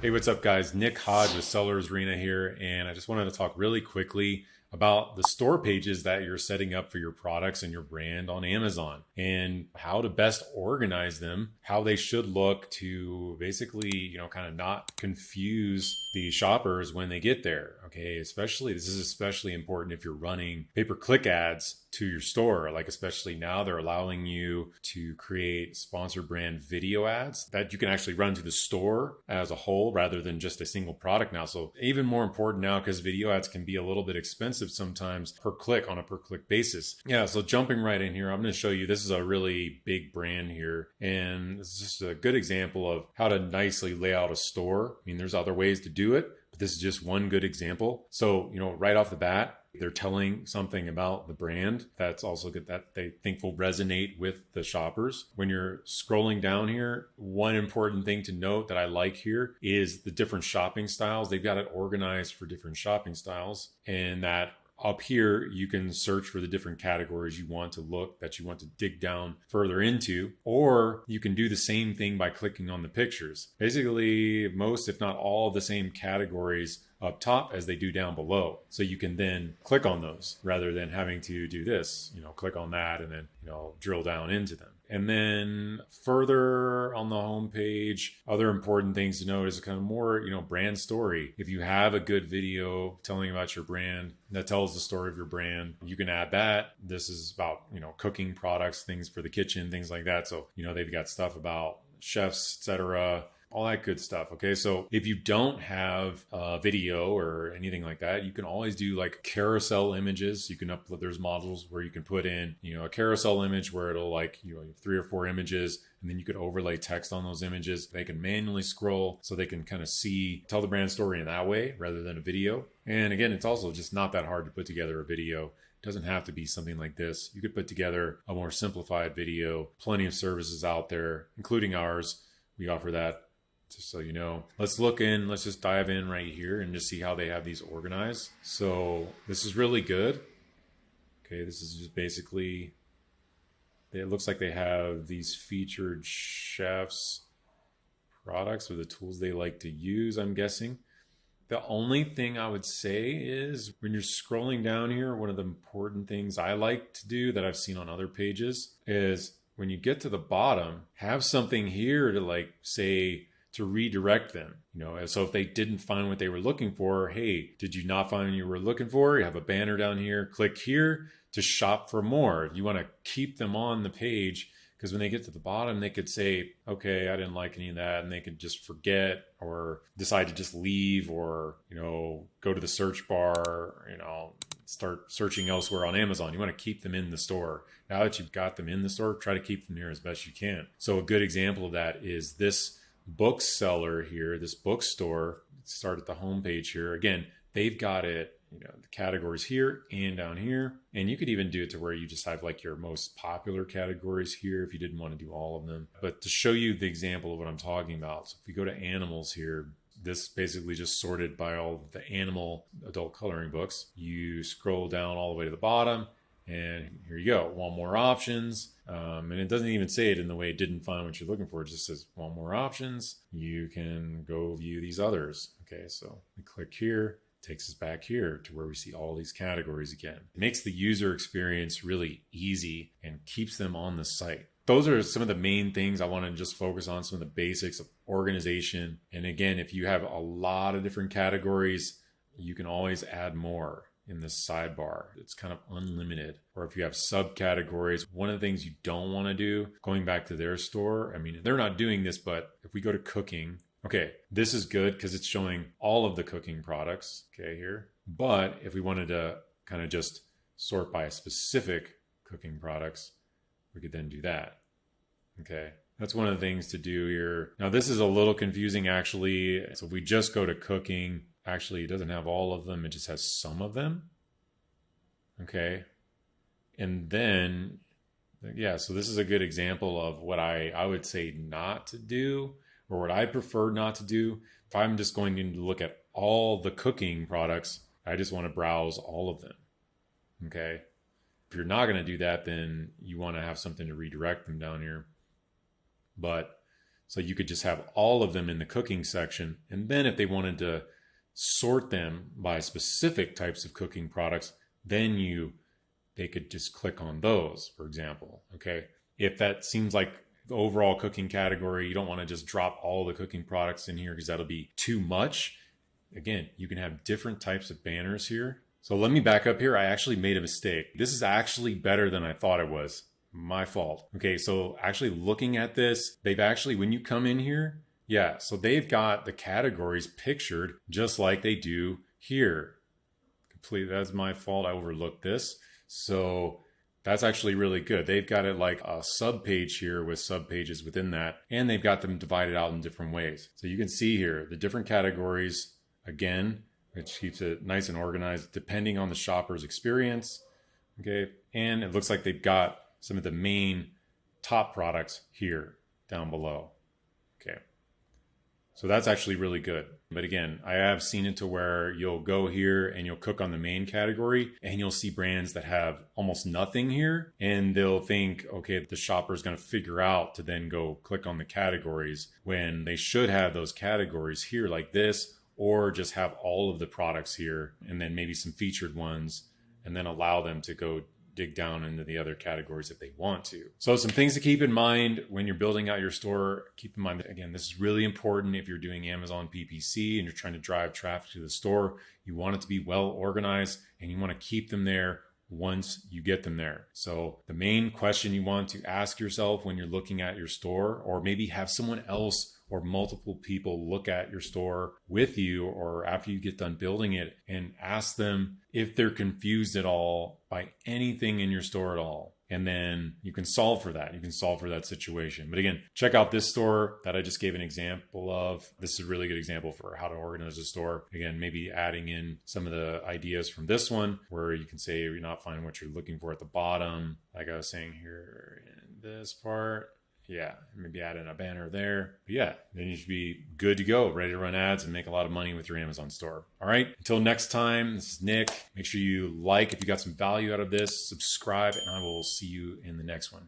Hey, what's up, guys? Nick Hodge with Sellers Arena here, and I just wanted to talk really quickly about the store pages that you're setting up for your products and your brand on Amazon and how to best organize them, how they should look to basically, kind of not confuse the shoppers when they get there. Okay, especially this is especially important if you're running pay-per-click ads to your store. Like, especially now they're allowing you to create sponsor brand video ads that you can actually run to the store as a whole rather than just a single product now. So even more important now, because video ads can be a little bit expensive sometimes per click on a per click basis. Yeah, so jumping right in here, I'm going to show you, this is a really big brand here, and this is just a good example of how to nicely lay out a store. I mean, there's other ways to do it, but this is just one good example. So, right off the bat, they're telling something about the brand that's also good that they think will resonate with the shoppers. When you're scrolling down here, one important thing to note that I like here is the different shopping styles. They've got it organized for different shopping styles, and that up here, you can search for the different categories you want to dig down further into, or you can do the same thing by clicking on the pictures. Basically, most, if not all, of the same categories up top as they do down below. So you can then click on those rather than having to do this, click on that and then, drill down into them. And then further on the home page, other important things to note is kind of more, brand story. If you have a good video telling about your brand that tells the story of your brand, you can add that. This is about, cooking products, things for the kitchen, things like that. So, they've got stuff about chefs, etc., all that good stuff. Okay, so if you don't have a video or anything like that, you can always do like carousel images. You can upload, there's models where you can put in, a carousel image where it'll like, 3 or 4 images, and then you could overlay text on those images. They can manually scroll so they can kind of tell the brand story in that way rather than a video. And again, it's also just not that hard to put together a video. It doesn't have to be something like this. You could put together a more simplified video. Plenty of services out there, including ours. We offer that. Just so you know, let's just dive in right here and just see how they have these organized. So this is really good. Okay, this is just basically, it looks like they have these featured chefs products or the tools they like to use, I'm guessing. The only thing I would say is when you're scrolling down here, one of the important things I like to do that I've seen on other pages is when you get to the bottom, have something here to like say, to redirect them, so if they didn't find what they were looking for, hey, did you not find what you were looking for? You have a banner down here, click here to shop for more. You want to keep them on the page, because when they get to the bottom, they could say, okay, I didn't like any of that, and they could just forget or decide to just leave, or, go to the search bar, start searching elsewhere on Amazon. You want to keep them in the store. Now that you've got them in the store, try to keep them here as best you can. So a good example of that is this bookseller here, this bookstore. Start at the home page here. Again, they've got it, the categories here and down here. And you could even do it to where you just have like your most popular categories here if you didn't want to do all of them. But to show you the example of what I'm talking about, so if we go to animals here, this basically just sorted by all the animal adult coloring books. You scroll down all the way to the bottom, and here you go, want more options. And it doesn't even say it in the way it didn't find what you're looking for. It just says want more options. You can go view these others. Okay, so we click here, takes us back here to where we see all these categories again. It makes the user experience really easy and keeps them on the site. Those are some of the main things I want to just focus on, some of the basics of organization. And again, if you have a lot of different categories, you can always add more in this sidebar. It's kind of unlimited. Or if you have subcategories, one of the things you don't want to do, going back to their store, I mean, they're not doing this, but if we go to cooking, okay, this is good because it's showing all of the cooking products, okay, here. But if we wanted to kind of just sort by specific cooking products, we could then do that. Okay, that's one of the things to do here. Now, this is a little confusing, actually. So if we just go to cooking, actually, it doesn't have all of them. It just has some of them. Okay. And then, yeah, so this is a good example of what I would say not to do, or what I prefer not to do. If I'm just going to look at all the cooking products, I just want to browse all of them. Okay. If you're not going to do that, then you want to have something to redirect them down here. But So you could just have all of them in the cooking section. And then if they wanted to sort them by specific types of cooking products, then they could just click on those, for example. Okay. If that seems like the overall cooking category, you don't want to just drop all the cooking products in here because that'll be too much. Again, you can have different types of banners here. So let me back up here. I actually made a mistake. This is actually better than I thought it was. My fault. Okay, so actually looking at this, they've actually, when you come in here, yeah, so they've got the categories pictured just like they do here. Completely, that's my fault. I overlooked this. So that's actually really good. They've got it like a sub page here with sub pages within that, and they've got them divided out in different ways. So you can see here the different categories again, which keeps it nice and organized depending on the shopper's experience. Okay, and it looks like they've got some of the main top products here down below. Okay. So that's actually really good. But again, I have seen it to where you'll go here and you'll cook on the main category and you'll see brands that have almost nothing here, and they'll think, okay, the shopper is going to figure out to then go click on the categories when they should have those categories here like this, or just have all of the products here and then maybe some featured ones, and then allow them to go dig down into the other categories if they want to. So some things to keep in mind when you're building out your store. Keep in mind that, again, this is really important if you're doing Amazon PPC and you're trying to drive traffic to the store. You want it to be well organized and you want to keep them there once you get them there. So the main question you want to ask yourself when you're looking at your store, or maybe have someone else or multiple people look at your store with you or after you get done building it, and ask them if they're confused at all by anything in your store at all. And then you can solve for that. You can solve for that situation. But again, check out this store that I just gave an example of. This is a really good example for how to organize a store. Again, maybe adding in some of the ideas from this one where you can say you're not finding what you're looking for at the bottom. Like I was saying here in this part. Yeah, maybe add in a banner there. But yeah, then you should be good to go, ready to run ads and make a lot of money with your Amazon store. All right, until next time, this is Nick. Make sure you like if you got some value out of this, subscribe, and I will see you in the next one.